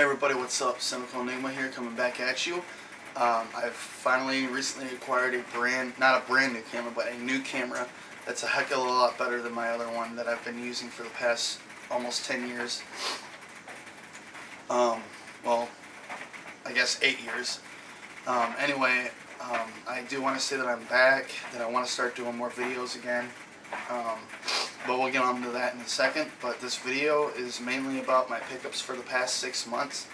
Hey everybody, what's up? Synicalenigma here, coming back at you. I've finally recently acquired not a brand new camera, but a new camera that's a heck of a lot better than my other one that I've been using for the past almost 10 years. Well, I guess 8 years. Anyway, I do want to say that I'm back, that I want to start doing more videos again. But we'll get on to that in a second. But this video is mainly about my pickups for the past 6 months.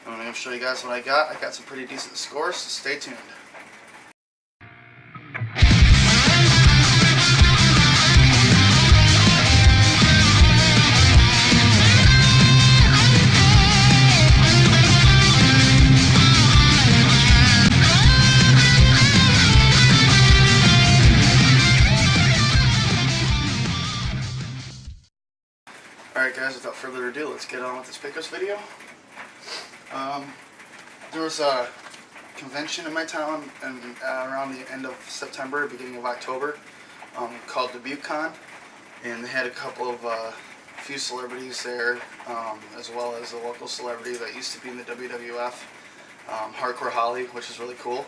I'm going to show you guys what I got. I got some pretty decent scores, so stay tuned. Alright guys, without further ado, let's get on with this pickups video. There was a convention in my town around the end of September, beginning of October, called DebuteCon, and they had a couple of few celebrities there, as well as a local celebrity that used to be in the WWF, Hardcore Holly, which is really cool.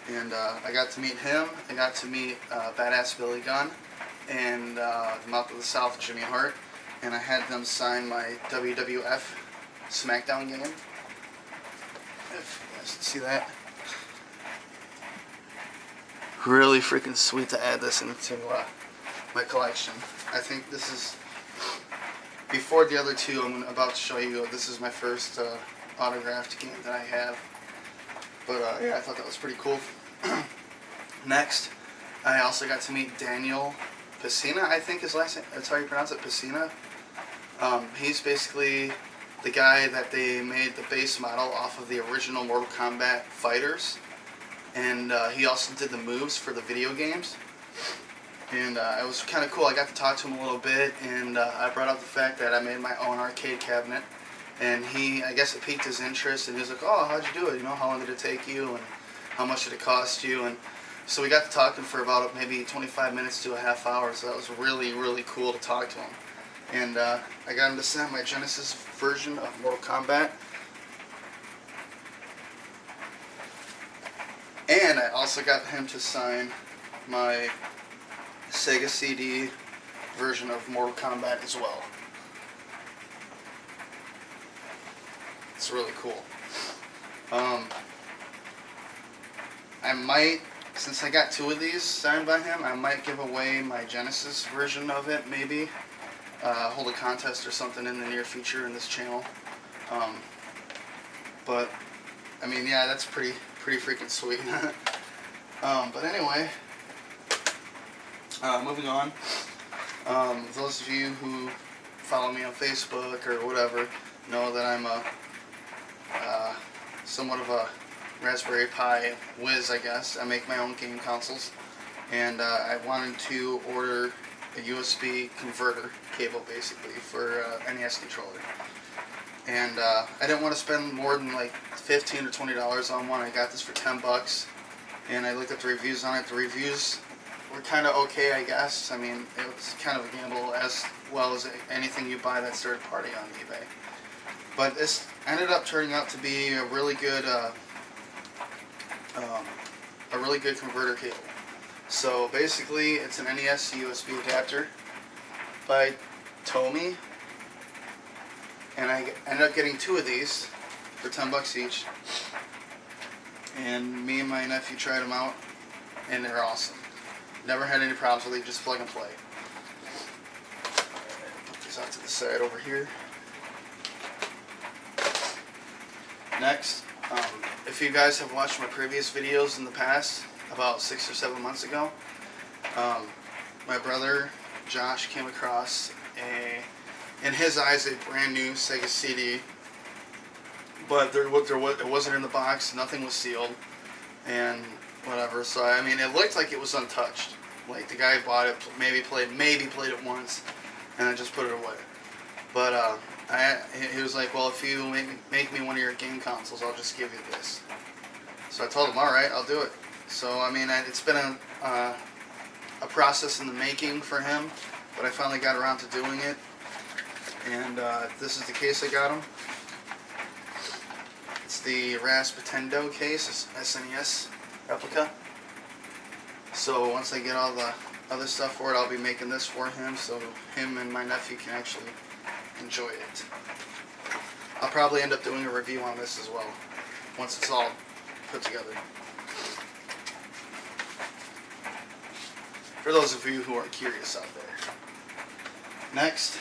And I got to meet him. I got to meet Badass Billy Gunn and the Mouth of the South, Jimmy Hart. And I had them sign my WWF SmackDown game. If you guys can see that. Really freaking sweet to add this into my collection. I think this is, before the other two I'm about to show you, this is my first autographed game that I have. But yeah, I thought that was pretty cool. Next, I also got to meet Daniel Pesina, I think his last name, that's how you pronounce it, Pesina. He's basically the guy that they made the base model off of the original Mortal Kombat fighters. And he also did the moves for the video games. And it was kind of cool. I got to talk to him a little bit, and I brought up the fact that I made my own arcade cabinet. And I guess it piqued his interest, and he was like, oh, how'd you do it? You know, how long did it take you, and how much did it cost you? And so we got to talking for about maybe 25 minutes to a half hour, so that was really, really cool to talk to him. And I got him to send my Genesis version of Mortal Kombat. And I also got him to sign my Sega CD version of Mortal Kombat as well. It's really cool. I might, since I got two of these signed by him, I might give away my Genesis version of it, maybe. Hold a contest or something in the near future in this channel. But, I mean, yeah, that's pretty freaking sweet. But anyway, moving on. Those of you who follow me on Facebook or whatever know that I'm somewhat of a Raspberry Pi whiz, I guess. I make my own game consoles, and I wanted to order a USB converter cable, basically, for NES controller. And I didn't want to spend more than like $15 or $20 on one. I got this for $10, and I looked at the reviews on it. The reviews were kind of okay, I guess. I mean, it was kind of a gamble, as well as anything you buy that's third party on eBay. But this ended up turning out to be a really good converter cable. So basically, it's an NES USB adapter by Tomy, and I ended up getting two of these for $10 each. And me and my nephew tried them out, and they're awesome. Never had any problems with it. Just plug and play. Put this out to the side over here. Next, if you guys have watched my previous videos in the past, about 6 or 7 months ago, my brother Josh came across in his eyes, a brand new Sega CD, but it wasn't in the box, nothing was sealed, and whatever. So I mean, it looked like it was untouched. Like the guy bought it, maybe played it once, and then just put it away. But he was like, well, if you make me one of your game consoles, I'll just give you this. So I told him, all right, I'll do it. So I mean, it's been a process in the making for him, but I finally got around to doing it. And this is the case I got him. It's the Raspatendo case, SNES replica. So once I get all the other stuff for it, I'll be making this for him, so him and my nephew can actually enjoy it. I'll probably end up doing a review on this as well, once it's all put together. For those of you who are curious out there. Next,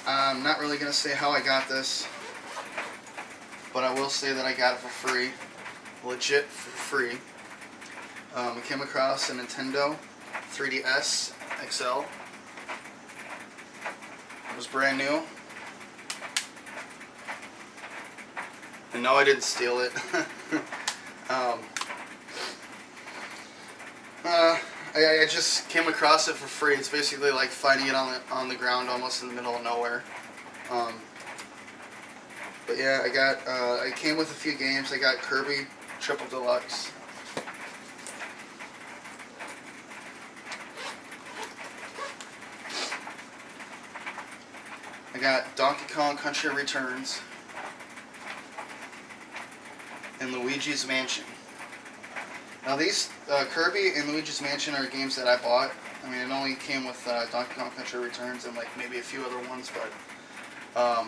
I'm not really going to say how I got this, but I will say that I got it for free. Legit for free. I came across a Nintendo 3DS XL. It was brand new. And no, I didn't steal it. I just came across it for free. It's basically like finding it on the ground, almost in the middle of nowhere. But yeah, I came with a few games. I got Kirby Triple Deluxe. I got Donkey Kong Country Returns and Luigi's Mansion. Now these Kirby and Luigi's Mansion are games that I bought. I mean, it only came with Donkey Kong Country Returns and like maybe a few other ones, but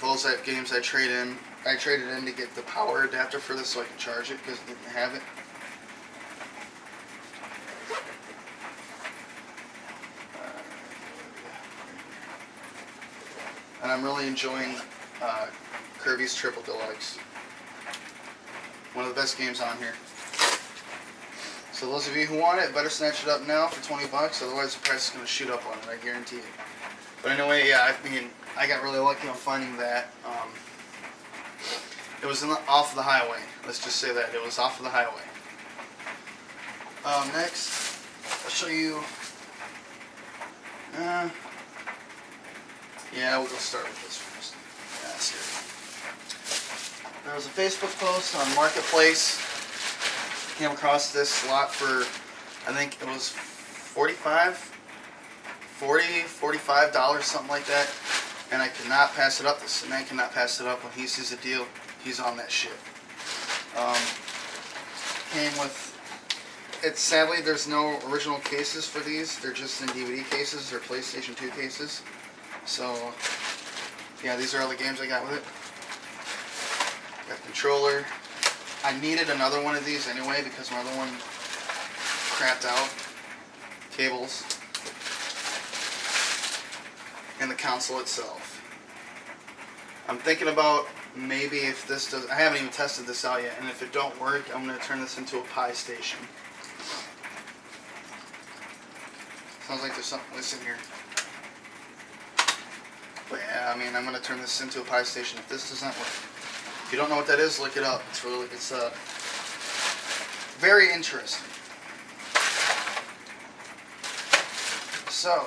those games I traded in to get the power adapter for this so I can charge it because I didn't have it. And I'm really enjoying Kirby's Triple Deluxe. One of the best games on here. So those of you who want it, better snatch it up now for 20 bucks, otherwise the price is going to shoot up on it, I guarantee it. But anyway, yeah, I got really lucky on finding that. It was off the highway. Let's just say that. It was off of the highway. Next, I'll show you... yeah, we'll go start with this first. Yeah, that's good. There was a Facebook post on Marketplace. Came across this lot for, I think it was $45, something like that. And I could not pass it up. This man cannot pass it up. When he sees a deal, he's on that shit. Came with, sadly there's no original cases for these. They're just in DVD cases. They're PlayStation 2 cases. So, yeah, these are all the games I got with it. Got controller. I needed another one of these anyway because my other one crapped out. Cables. And the console itself. I'm thinking about maybe if this does... I haven't even tested this out yet, and if it don't work, I'm going to turn this into a Pi station. Sounds like there's something missing here. But yeah, I mean, I'm going to turn this into a Pi station if this doesn't work. If you don't know what that is, look it up. It's very interesting. So,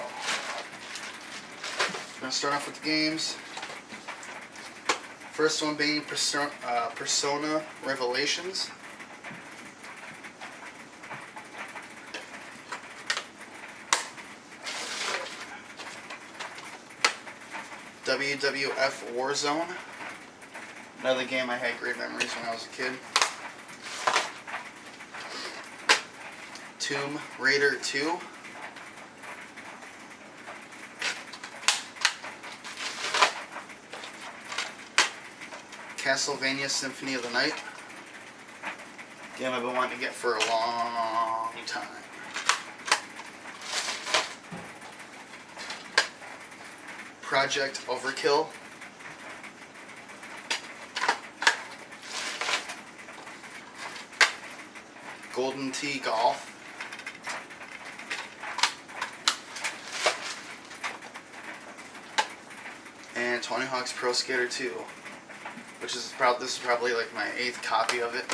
I'm going to start off with the games. First one being Persona Revelations. WWF Warzone. Another game I had great memories when I was a kid. Tomb Raider 2. Castlevania Symphony of the Night. Game I've been wanting to get for a long time. Project Overkill. Golden Tee Golf. And Tony Hawk's Pro Skater 2. Which is this is probably like my 8th copy of it.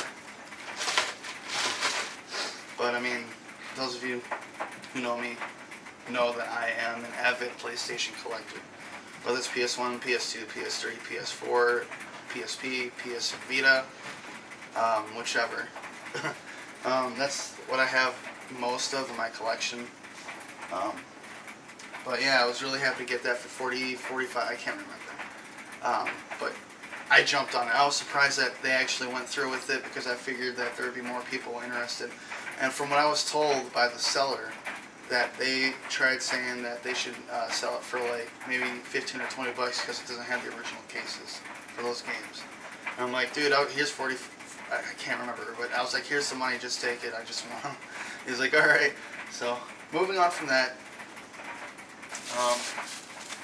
But I mean, those of you who know me know that I am an avid PlayStation collector. Whether it's PS1, PS2, PS3, PS4, PSP, PS Vita, whichever. That's what I have most of in my collection. But yeah, I was really happy to get that for $40, $45, I can't remember. But I jumped on it. I was surprised that they actually went through with it because I figured that there would be more people interested. And from what I was told by the seller, that they tried saying that they should sell it for like maybe 15 or 20 bucks because it doesn't have the original cases for those games. And I'm like, dude, here's 40. I can't remember, but I was like, here's the money, just take it. I just want them. He's like, all right. So moving on from that.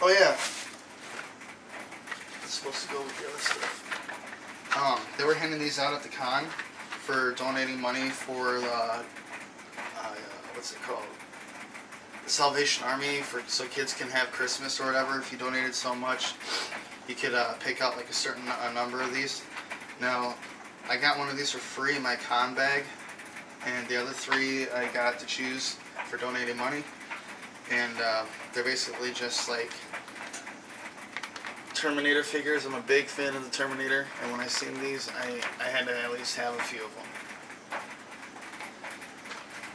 Oh yeah. It's supposed to go with the other stuff. They were handing these out at the con for donating money for the what's it called? The Salvation Army, so kids can have Christmas or whatever. If you donated so much, you could pick out like a certain number of these. Now, I got one of these for free in my con bag, and the other 3 I got to choose for donating money. And they're basically just like Terminator figures. I'm a big fan of the Terminator, and when I seen these, I had to at least have a few of them.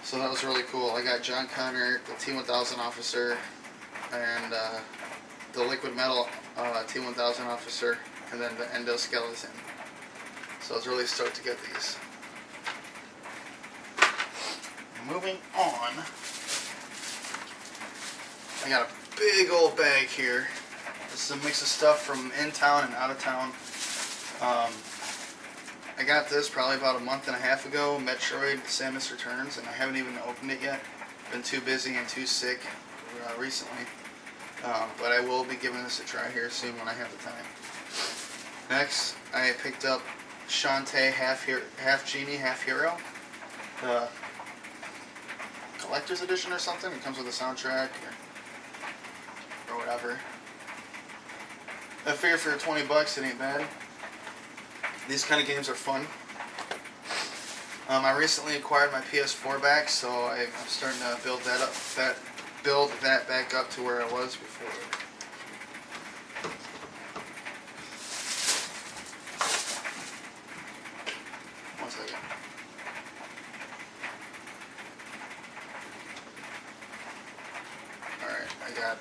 So that was really cool. I got John Connor, the T-1000 officer, and the Liquid Metal T-1000 officer, and then the endoskeleton. So I was really stoked to get these. Moving on, I got a big old bag here. This is a mix of stuff from in town and out of town. I got this probably about a month and a half ago, Metroid Samus Returns, and I haven't even opened it yet. Been too busy and too sick recently. But I will be giving this a try here soon when I have the time. Next, I picked up Shantae Half Genie, Half Hero. The collector's edition or something. It comes with a soundtrack or whatever. I figure for 20 bucks it ain't bad. These kind of games are fun. I recently acquired my PS4 back, so I'm starting to build that back up to where I was before. One second. Alright, I got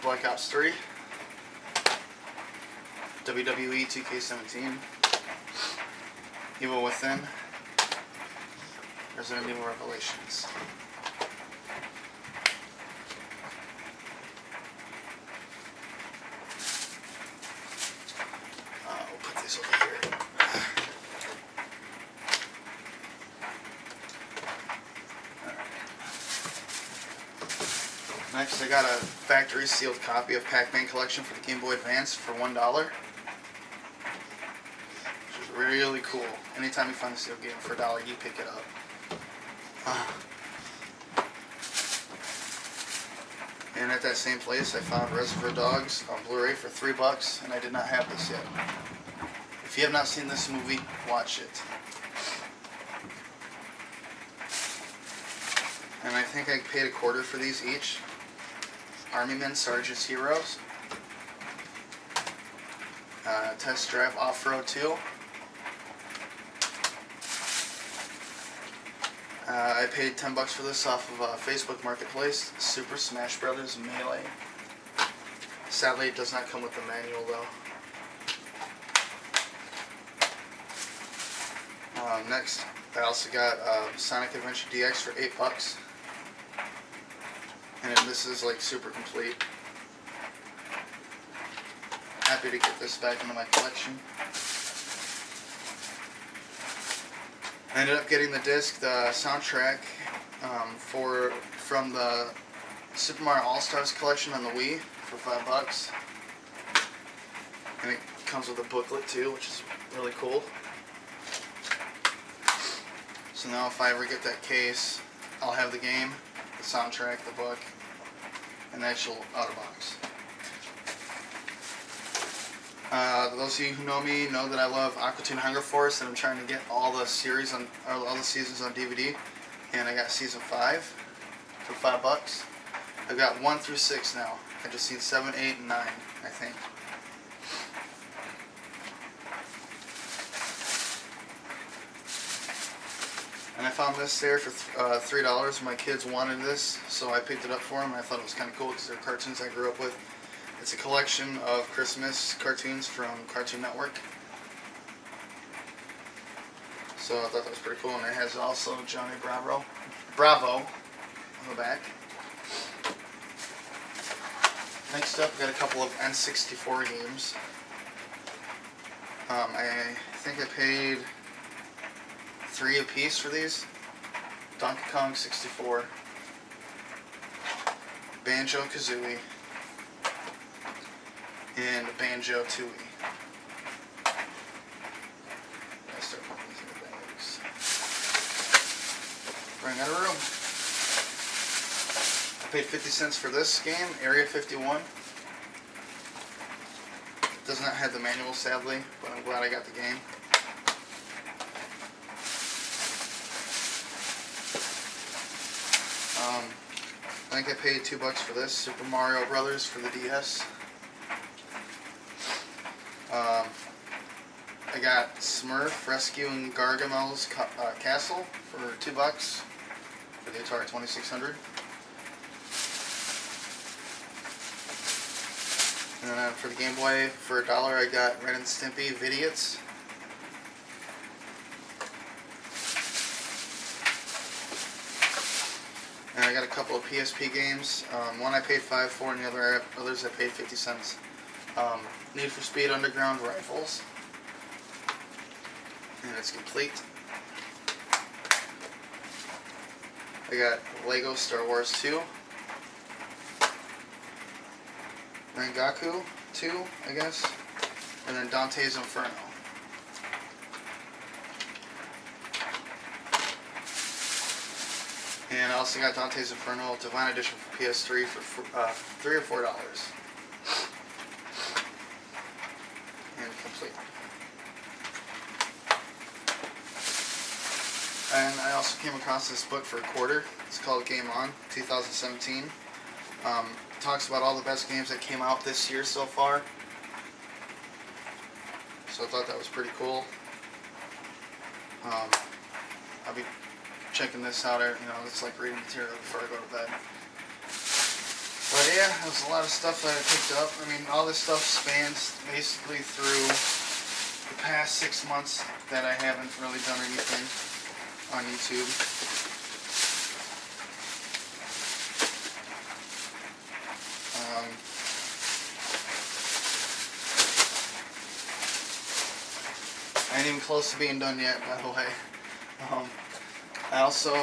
Black Ops 3. WWE 2K17, Evil Within, Resident Evil Revelations. We'll put this over here. Next, I got a factory sealed copy of Pac-Man Collection for the Game Boy Advance for $1. Really cool. Anytime you find a sealed game for $1, you pick it up. And at that same place, I found Reservoir Dogs on Blu-ray for $3, and I did not have this yet. If you have not seen this movie, watch it. And I think I paid $0.25 for these each. Army Men, Sergeants, Heroes. Test Drive Off-Road 2. I paid $10 for this off of Facebook Marketplace. Super Smash Brothers Melee. Sadly, it does not come with the manual though. Next, I also got Sonic Adventure DX for $8. And this is like super complete. Happy to get this back into my collection. I ended up getting the disc, the soundtrack from the Super Mario All-Stars collection on the Wii for $5. And it comes with a booklet too, which is really cool. So now if I ever get that case, I'll have the game, the soundtrack, the book, and the actual outer box. Those of you who know me know that I love Aquatoon Hunger Force, and I'm trying to get all the seasons on DVD. And I got season 5 for $5. I've got 1 through 6 now. I just seen 7, 8, and 9, I think. And I found this there for $3. My kids wanted this, so I picked it up for them. I thought it was kind of cool because they're cartoons I grew up with. It's a collection of Christmas cartoons from Cartoon Network. So I thought that was pretty cool, and it has also Johnny Bravo on the back. Next up, we got a couple of N64 games. I think I paid $3 a piece for these. Donkey Kong 64, Banjo-Kazooie, and Banjo-Tooie. I start putting these in the bags. Running out of room. I paid 50 cents for this game, Area 51. It does not have the manual, sadly, but I'm glad I got the game. I think I paid $2 for this, Super Mario Brothers for the DS. I got Smurf Rescuing Gargamel's Castle for $2 for the Atari 2600. And then for the Game Boy, for $1, I got Ren and Stimpy Vidiots. And I got a couple of PSP games. One I paid $5 for, and the others I paid 50 cents. Need for Speed Underground Rifles. And it's complete. I got Lego Star Wars 2. Rengaku 2, I guess. And then Dante's Inferno. And I also got Dante's Inferno Divine Edition for PS3 for $3 or $4. And complete. And I also came across this book for $1. It's called Game On, 2017. Talks about all the best games that came out this year so far. So I thought that was pretty cool. I'll be checking this out. It's like reading material before I go to bed. But yeah, there's a lot of stuff that I picked up. I mean, all this stuff spans basically through the past 6 months that I haven't really done anything on YouTube. I ain't even close to being done yet, by the way. I also,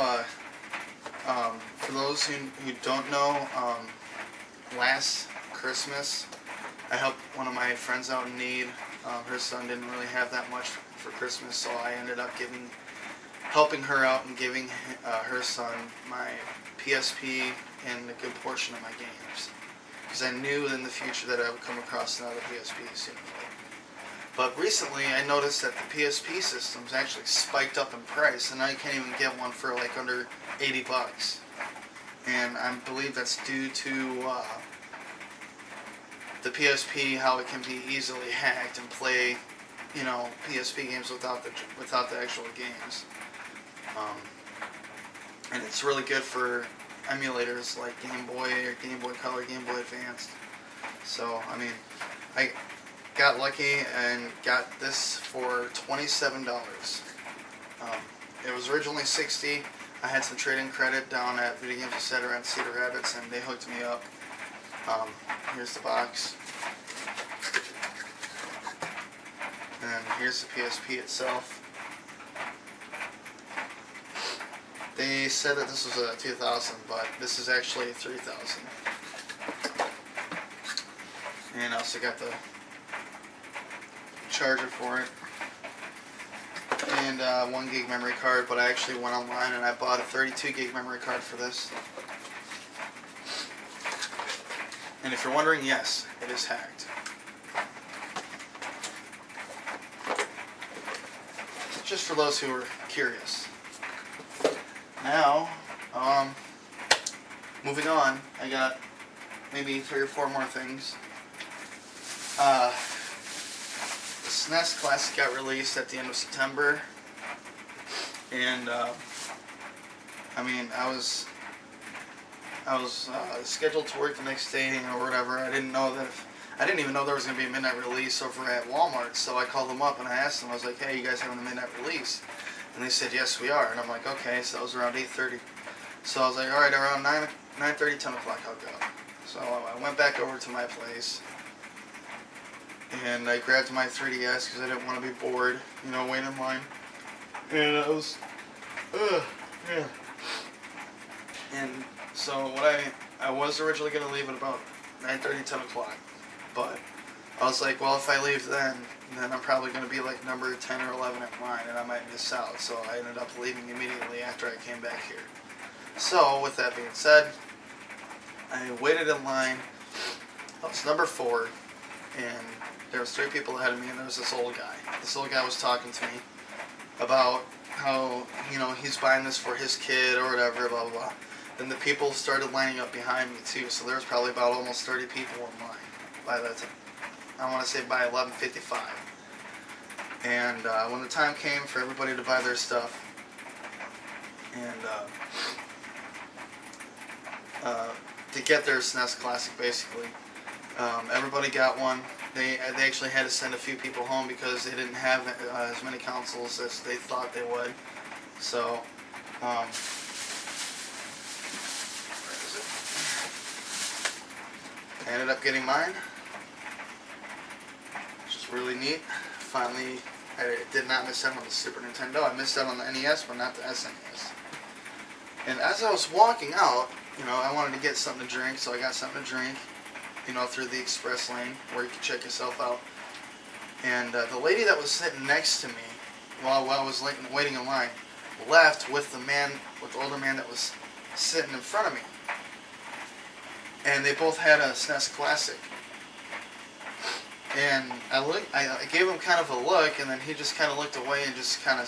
for those who don't know, last Christmas, I helped one of my friends out in need. Her son didn't really have that much for Christmas, so I ended up helping her out and giving her son my PSP and a good portion of my games. Because I knew in the future that I would come across another PSP sooner or later. But recently I noticed that the PSP systems actually spiked up in price, and now you can't even get one for like under $80. And I believe that's due to the PSP, how it can be easily hacked and play, PSP games without the actual games. And it's really good for emulators like Game Boy or Game Boy Color, Game Boy Advanced. So, I mean, I got lucky and got this for $27. It was originally $60. I had some trade-in credit down at Video Games Etc. and Cedar Rapids, and they hooked me up. Here's the box. And here's the PSP itself. They said that this was a 2000, but this is actually a 3000. And I also got the charger for it. And 1 gig memory card, but I actually went online and I bought a 32 gig memory card for this. And if you're wondering, yes, it is hacked. Just for those who are curious. Now, moving on, I got maybe 3 or 4 more things. The SNES Classic got released at the end of September, and I mean, I was scheduled to work the next day or whatever. I didn't know that I didn't even know there was going to be a midnight release over at Walmart, so I called them up and I asked them, I was like, hey, you guys having a midnight release? And they said, yes, we are. And I'm like, okay, so that was around 8:30. So I was like, all right, around 9:30, 10 o'clock, I'll go. So I went back over to my place, and I grabbed my 3DS because I didn't want to be bored, you know, waiting in line. And I was, yeah. And so I was originally going to leave at about 9:30, 10 o'clock. But I was like, well, if I leave then I'm probably going to be like number 10 or 11 in line, and I might miss out. So I ended up leaving immediately after I came back here. So with that being said, I waited in line. I was number 4, and there was 3 people ahead of me, and there was this old guy. This old guy was talking to me about how, you know, he's buying this for his kid or whatever, blah, blah, blah. Then the people started lining up behind me too, so there was probably about almost 30 people in line by that time. I want to say by 11:55. And when the time came for everybody to buy their stuff, and to get their SNES Classic, basically, everybody got one. They actually had to send a few people home because they didn't have as many consoles as they thought they would. So, where is it? I ended up getting mine, which is really neat. Finally, I did not miss out on the Super Nintendo. I missed out on the NES, but not the SNES. And as I was walking out, you know, I wanted to get something to drink, so I got something to drink, you know, through the express lane where you can check yourself out. And the lady that was sitting next to me while I was waiting in line left with the older man that was sitting in front of me. And they both had a SNES Classic. And I gave him kind of a look, and then he just kind of looked away and just kind of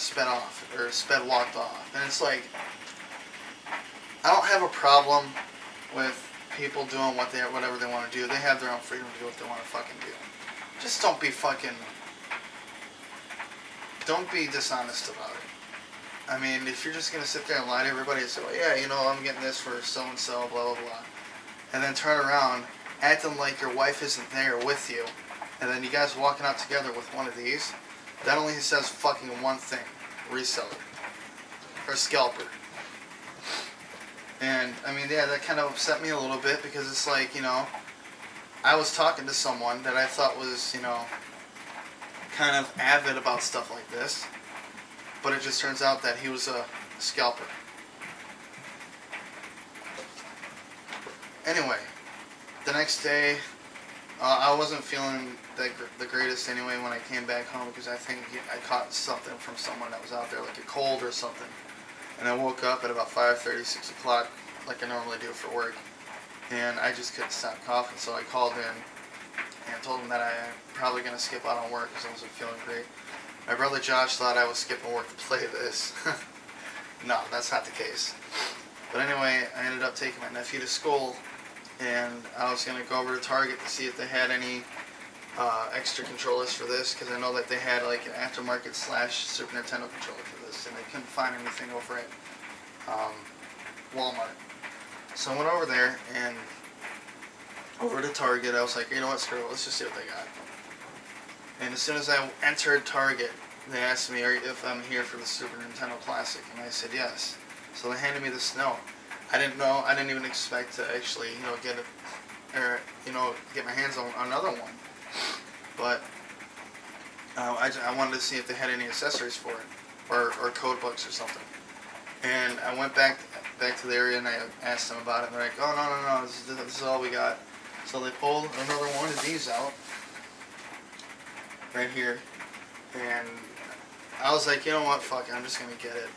walked off. And it's like, I don't have a problem with people doing whatever they want to do. They have their own freedom to do what they want to fucking do. Just don't be dishonest about it. I mean, if you're just going to sit there and lie to everybody and say, well, yeah, you know, I'm getting this for so-and-so, blah, blah, blah, and then turn around acting like your wife isn't there with you, and then you guys walking out together with one of these, that only says fucking one thing: reseller. Or scalper. And, I mean, yeah, that kind of upset me a little bit because it's like, you know, I was talking to someone that I thought was, you know, kind of avid about stuff like this, but it just turns out that he was a scalper. Anyway, the next day, I wasn't feeling the greatest anyway when I came back home because I think I caught something from someone that was out there, like a cold or something. And I woke up at about 5:30, 6 o'clock, like I normally do for work. And I just couldn't stop coughing, so I called in and told him that I'm probably going to skip out on work because I wasn't feeling great. My brother Josh thought I was skipping work to play this. No, that's not the case. But anyway, I ended up taking my nephew to school, and I was going to go over to Target to see if they had any extra controllers for this, because I know that they had like an aftermarket / Super Nintendo controller for this, and I couldn't find anything over at Walmart. So I went over there and over to Target. I was like, you know what, screw it, let's just see what they got. And as soon as I entered Target, they asked me if I'm here for the Super Nintendo Classic, and I said yes. So they handed me this note. I didn't even expect to actually, you know, get it, or, you know, get my hands on another one. But I wanted to see if they had any accessories for it, or code books or something. And I went back to the area and I asked them about it. And they're like, oh, no, this is all we got. So they pulled another one of these out, right here. And I was like, you know what, fuck it, I'm just going to get it.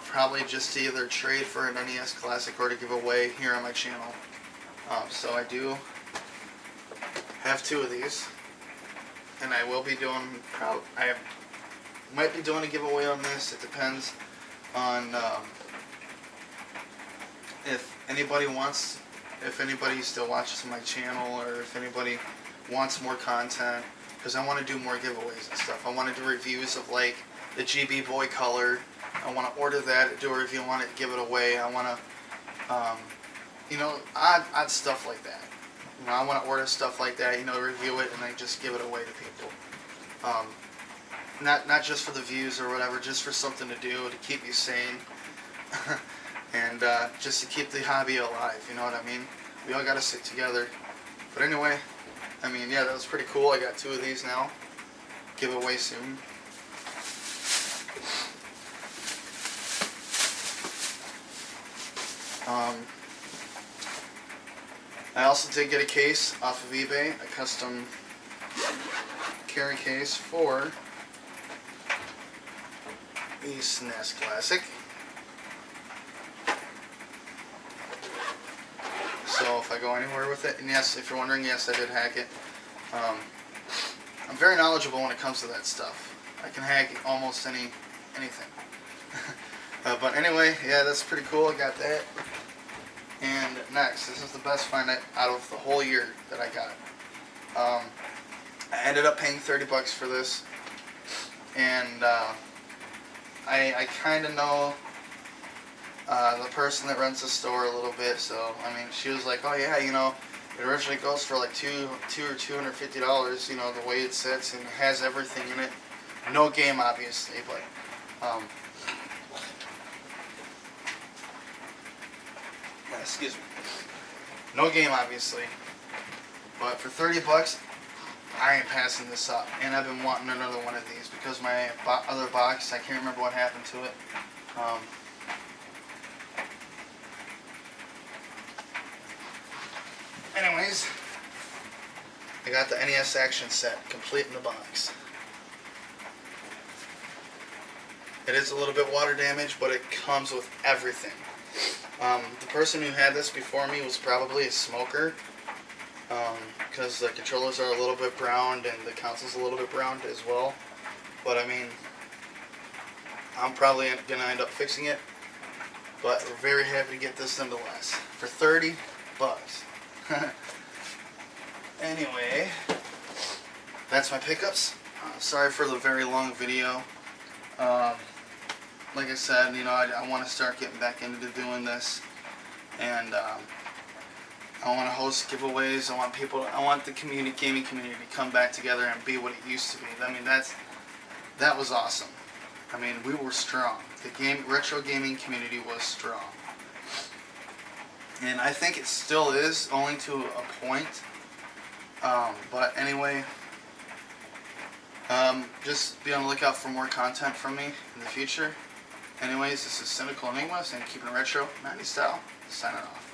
Probably just to either trade for an NES Classic or to give away here on my channel. So I do have 2 of these. And I will be doing, I might be doing a giveaway on this. It depends on if anybody still watches my channel, or if anybody wants more content, because I want to do more giveaways and stuff. I want to do reviews of like the GB Boy Color. I want to order that, do a review on it, give it away. I want to, you know, odd stuff like that. You know, I want to order stuff like that, you know, review it, and then just give it away to people. Not just for the views or whatever, just for something to do to keep you sane, and just to keep the hobby alive. You know what I mean? We all got to stick together. But anyway, I mean, yeah, that was pretty cool. I got 2 of these now. Give away soon. I also did get a case off of eBay, a custom carry case for the SNES Classic. So if I go anywhere with it, and yes, if you're wondering, yes, I did hack it. I'm very knowledgeable when it comes to that stuff. I can hack almost anything. But anyway, yeah, that's pretty cool. I got that. And next, this is the best find out of the whole year that I got. I ended up paying $30 for this, and I kind of know the person that runs the store a little bit, so I mean, she was like, "Oh yeah, you know, it originally goes for like $200 or $250, you know, the way it sits, and it has everything in it. No game, obviously, but excuse me, no game, obviously, but for $30, I ain't passing this up." And I've been wanting another one of these because my other box, I can't remember what happened to it. Anyways, I got the NES action set, complete in the box. It is a little bit water damaged, but it comes with everything. The person who had this before me was probably a smoker, because the controllers are a little bit browned and the console's a little bit browned as well. But I mean, I'm probably going to end up fixing it. But we're very happy to get this nonetheless for $30. Anyway, that's my pickups. Sorry for the very long video. Like I said, you know, I want to start getting back into doing this, and I want to host giveaways. I want the gaming community to come back together and be what it used to be. I mean, that was awesome. I mean, we were strong. The retro gaming community was strong. And I think it still is, only to a point. But anyway, just be on the lookout for more content from me in the future. Anyways, this is Cynical Enigmas and Keeping It Retro, 90s style, signing off.